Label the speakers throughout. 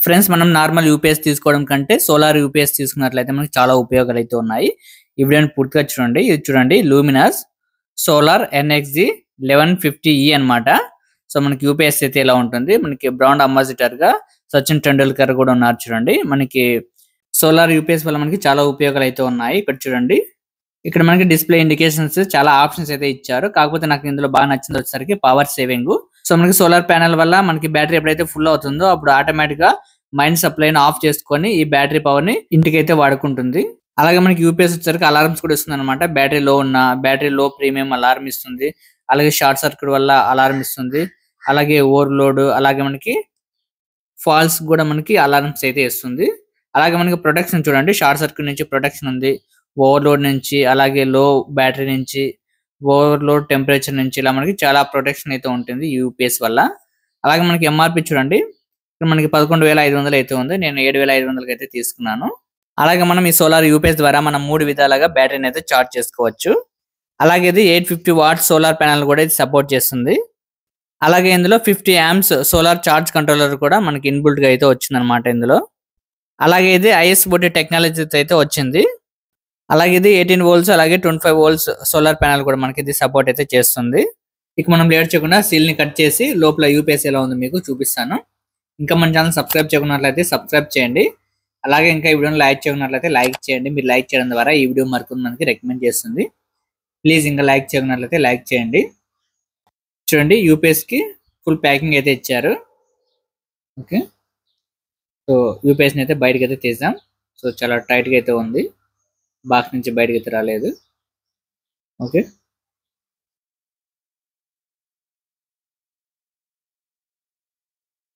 Speaker 1: Friends మనం normal UPS తీసుకోవడం కంటే సోలార్ యూపీఎస్ తీసుకున్నట్లయితే మనకి చాలా ఉపయోగాలు అయితే ఉన్నాయి. ఈ వీడియోని పూర్తిగా చూడండి. ఇది చూడండి లూమినస్ సోలార్ ఎన్ఎక్స్జి 1150E అన్నమాట. సో మనకి యూపీఎస్ అయితే ఇలా ఉంటుంది. మనకి బ్రాండ్ అంబాసిడర్ గా సచిన్ టెండూల్కర్ కూడా ఉన్నారు చూడండి. మనకి సోలార్ యూపీఎస్ వల్ల మనకి చాలా ఉపయోగాలు అయితే ఉన్నాయి. ఇక్కడ చూడండి, ఇక్కడ మనకి డిస్ప్లే ఇండికేషన్స్ చాలా ఆప్షన్స్ అయితే ఇచ్చారు. కాకపోతే నాకు ఇందులో బాగా నచ్చింది వచ్చేసరికి పవర్ సేవింగ్. సో మనకి సోలార్ ప్యానెల్ వల్ల మనకి బ్యాటరీ ఎప్పుడైతే ఫుల్ అవుతుందో అప్పుడు ఆటోమేటిక్ గా మైండ్ సప్లై ఆఫ్ చేసుకొని ఈ బ్యాటరీ పవర్ ని ఇంటికైతే వాడుకుంటుంది. అలాగే మనకి యూపీఎస్ వచ్చేసరికి అలారమ్స్ కూడా ఇస్తుంది అనమాట. బ్యాటరీ లో ప్రీమియం అలారం ఇస్తుంది. అలాగే షార్ట్ సర్క్యూట్ వల్ల అలారం ఇస్తుంది. అలాగే ఓవర్లోడ్, అలాగే మనకి ఫాల్స్ కూడా మనకి అలారమ్స్ అయితే ఇస్తుంది. అలాగే మనకి ప్రొటెక్షన్ చూడండి, షార్ట్ సర్క్యూట్ నుంచి ప్రొటెక్షన్ ఉంది, ఓవర్లోడ్ నుంచి, అలాగే లో బ్యాటరీ నుంచి, ఓవర్లోడ్ టెంపరేచర్ నుంచి, ఇలా మనకి చాలా ప్రొటెక్షన్ అయితే ఉంటుంది యూపీఎస్ వల్ల. అలాగే మనకి ఎంఆర్పి చూడండి, ఇక్కడ మనకి 11,500 అయితే ఉంది. నేను 7,500 అయితే తీసుకున్నాను. అలాగే మనం ఈ సోలార్ యూపీఎస్ ద్వారా మనం 3 విధాలుగా బ్యాటరీని అయితే చార్జ్ చేసుకోవచ్చు. అలాగే ఇది 850 వాట్ సోలార్ ప్యానెల్ కూడా ఇది సపోర్ట్ చేస్తుంది. అలాగే ఇందులో 50 amps సోలార్ చార్జ్ కంట్రోలర్ కూడా మనకి ఇన్బుల్ట్ గా అయితే వచ్చింది అనమాట ఇందులో. అలాగే ఇది ఐఎస్ఓటి టెక్నాలజీ అయితే వచ్చింది. అలాగే ఇది 18 volts అలాగే 25 volts సోలార్ ప్యానెల్ కూడా మనకి ఇది సపోర్ట్ అయితే చేస్తుంది. ఇక మనం లేట్ చేయకుండా సీల్ ని కట్ చేసి లోపల యూపీఎస్ ఎలా ఉందో మీకు చూపిస్తాను. ఇంకా మన ఛానల్ సబ్స్క్రైబ్ చేయకున్నట్లయితే సబ్స్క్రైబ్ చేయండి. అలాగే ఇంకా ఈ వీడియోని లైక్ చేయకున్నట్లయితే లైక్ చేయండి. మీరు లైక్ చేయడం ద్వారా ఈ వీడియో మరికొంతమందికి రికమెండ్ చేస్తుంది. ప్లీజ్ ఇంకా లైక్ చేయకున్నట్లయితే లైక్ చేయండి. చూడండి, యూపీఎస్ కి ఫుల్ ప్యాకింగ్ అయితే ఇచ్చారు. ఓకే, సో యూపీఎస్ ని అయితే బయటకి అయితే తీసాం. సో చాలా టైట్ గా అయితే ఉంది, బాక్స్ నుంచి బయటకి అయితే రాలేదు. ఓకే,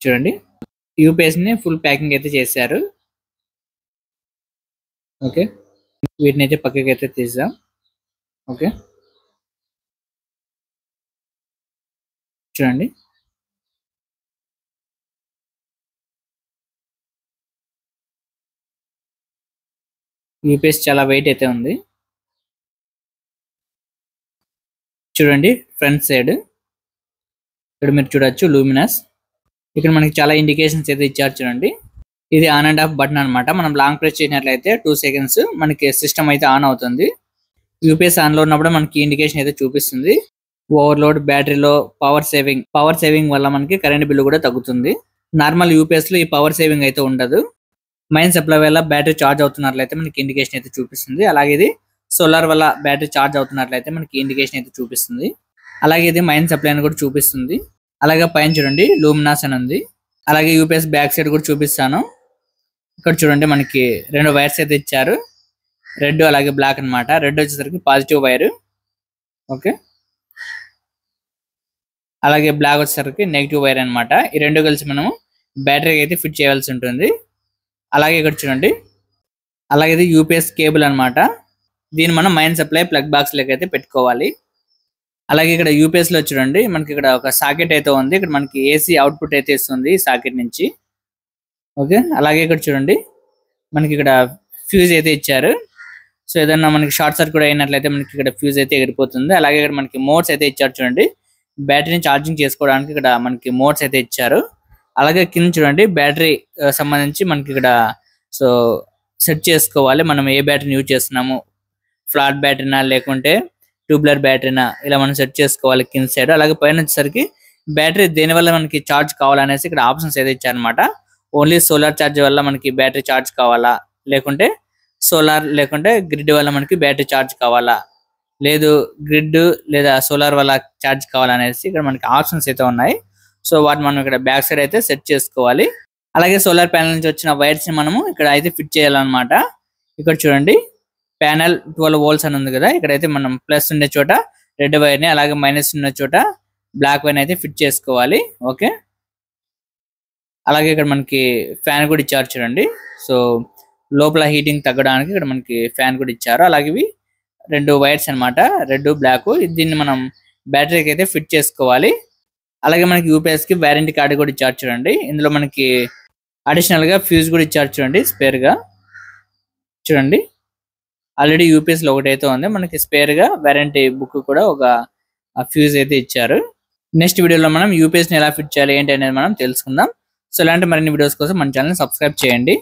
Speaker 1: చూడండి యూపీఎస్ ని ఫుల్ ప్యాకింగ్ అయితే చేశారు. ఓకే, వీటిని అయితే పక్కకి అయితే తీసాం. ఓకే, చూడండి యూపీఎస్ చాలా వెయిట్ అయితే ఉంది. చూడండి ఫ్రంట్ సైడ్ ఇక్కడ మీరు చూడొచ్చు లూమినస్. ఇక్కడ మనకి చాలా ఇండికేషన్స్ అయితే ఇచ్చారు చూడండి. ఇది ఆన్ అండ్ ఆఫ్ బటన్ అనమాట. మనం లాంగ్ ప్రెస్ చేసినట్లయితే 2 seconds మనకి సిస్టమ్ అయితే ఆన్ అవుతుంది. యూపీఎస్ ఆన్ లో ఉన్నప్పుడు మనకి ఇండికేషన్ అయితే చూపిస్తుంది. ఓవర్లోడ్, బ్యాటరీలో పవర్ సేవింగ్ వల్ల మనకి కరెంట్ బిల్లు కూడా తగ్గుతుంది. నార్మల్ యూపీఎస్ లో ఈ పవర్ సేవింగ్ అయితే ఉండదు. మైన్ సప్లై వల్ల బ్యాటరీ చార్జ్ అవుతున్నట్లయితే మనకి ఇండికేషన్ అయితే చూపిస్తుంది. అలాగే ఇది సోలార్ వల్ల బ్యాటరీ చార్జ్ అవుతున్నట్లయితే మనకి ఇండికేషన్ అయితే చూపిస్తుంది. అలాగే ఇది మైన్ సప్లై అని కూడా చూపిస్తుంది. అలాగే పైన చూడండి లూమినాస్ అని ఉంది. అలాగే యూపీఎస్ బ్యాక్ సైడ్ కూడా చూపిస్తాను. ఇక్కడ చూడండి మనకి 2 వైర్స్ అయితే ఇచ్చారు, రెడ్ అలాగే బ్లాక్ అన్నమాట. రెడ్ వచ్చేసరికి పాజిటివ్ వైర్. ఓకే, అలాగే బ్లాక్ వచ్చేసరికి నెగిటివ్ వైర్ అన్నమాట. ఈ రెండు కలిసి మనము బ్యాటరీకి అయితే ఫిట్ చేయాల్సి ఉంటుంది. అలాగే ఇక్కడ చూడండి, అలాగే ఇది యూపీఎస్ కేబుల్ అన్నమాట. దీన్ని మనం మైన్ సప్లై ప్లగ్ బాక్స్ లెక్క అయితే పెట్టుకోవాలి. అలాగే ఇక్కడ యూపీఎస్ లో చూడండి మనకి ఇక్కడ ఒక సాకెట్ అయితే ఉంది. ఇక్కడ మనకి ఏసీ అవుట్పుట్ అయితే ఇస్తుంది సాకెట్ నుంచి. ఓకే, అలాగే ఇక్కడ చూడండి మనకి ఇక్కడ ఫ్యూజ్ అయితే ఇచ్చారు. సో ఏదన్నా మనకి షార్ట్ సర్క్యూట్ అయినట్లయితే మనకి ఇక్కడ ఫ్యూజ్ అయితే ఎగిరిపోతుంది. అలాగే ఇక్కడ మనకి మోడ్స్ అయితే ఇచ్చారు చూడండి, బ్యాటరీని ఛార్జింగ్ చేసుకోవడానికి ఇక్కడ మనకి మోడ్స్ అయితే ఇచ్చారు. అలాగే కింద చూడండి బ్యాటరీ సంబంధించి మనకి ఇక్కడ సో సెట్ చేసుకోవాలి. మనం ఏ బ్యాటరీని యూజ్ చేస్తున్నాము, ఫ్లాట్ బ్యాటరీనా లేకుంటే ట్యూబ్లర్ బ్యాటరీనా, ఇలా మనం సెట్ చేసుకోవాలి కింద సైడ్. అలాగే పైన వచ్చేసరికి బ్యాటరీ దేనివల్ల మనకి ఛార్జ్ కావాలనేసి ఇక్కడ ఆప్షన్స్ అయితే ఇచ్చారనమాట. ఓన్లీ సోలార్ ఛార్జ్ వల్ల మనకి బ్యాటరీ ఛార్జ్ కావాలా, లేకుంటే సోలార్ లేకుంటే గ్రిడ్ వల్ల మనకి బ్యాటరీ ఛార్జ్ కావాలా, లేదు గ్రిడ్ లేదా సోలార్ వల్ల ఛార్జ్ కావాలనేసి ఇక్కడ మనకి ఆప్షన్స్ అయితే ఉన్నాయి. సో వాటిని మనం ఇక్కడ బ్యాక్ సైడ్ అయితే సెట్ చేసుకోవాలి. అలాగే సోలార్ ప్యానెల్ నుంచి వచ్చిన వైర్స్ ని మనము ఇక్కడ అయితే ఫిట్ చేయాలన్నమాట. ఇక్కడ చూడండి ప్యానెల్ 12 volts అని ఉంది కదా, ఇక్కడైతే మనం ప్లస్ ఉండే చోట రెడ్ వైర్ ని, అలాగే మైనస్ ఉన్న చోట బ్లాక్ వైర్ అయితే ఫిట్ చేసుకోవాలి. ఓకే, అలాగే ఇక్కడ మనకి ఫ్యాన్ కూడా ఇచ్చారు చూడండి. సో లోపల హీటింగ్ తగ్గడానికి ఇక్కడ మనకి ఫ్యాన్ కూడా ఇచ్చారు. అలాగే ఇవి 2 వైర్స్ అన్నమాట, రెడ్ బ్లాక్. దీన్ని మనం బ్యాటరీకి అయితే ఫిట్ చేసుకోవాలి. అలాగే మనకి యూపీఎస్ కి వారంటీ కార్డు కూడా ఇచ్చారు చూడండి. ఇందులో మనకి అడిషనల్ గా ఫ్యూజ్ కూడా ఇచ్చారు చూడండి స్పేర్ గా. చూడండి ఆల్రెడీ యూపీఎస్ లో ఒకటి అయితే ఉంది, మనకి స్పేర్ గా వారంటీ బుక్ కూడా ఒక ఫ్యూజ్ అయితే ఇచ్చారు. నెక్స్ట్ వీడియోలో మనం యూపీఎస్ ని ఎలా ఫిట్ చేయాలి ఏంటి అనేది మనం తెలుసుకుందాం. సో ఇలాంటి మరిన్ని వీడియోస్ కోసం మన ఛానల్ సబ్స్క్రైబ్ చేయండి.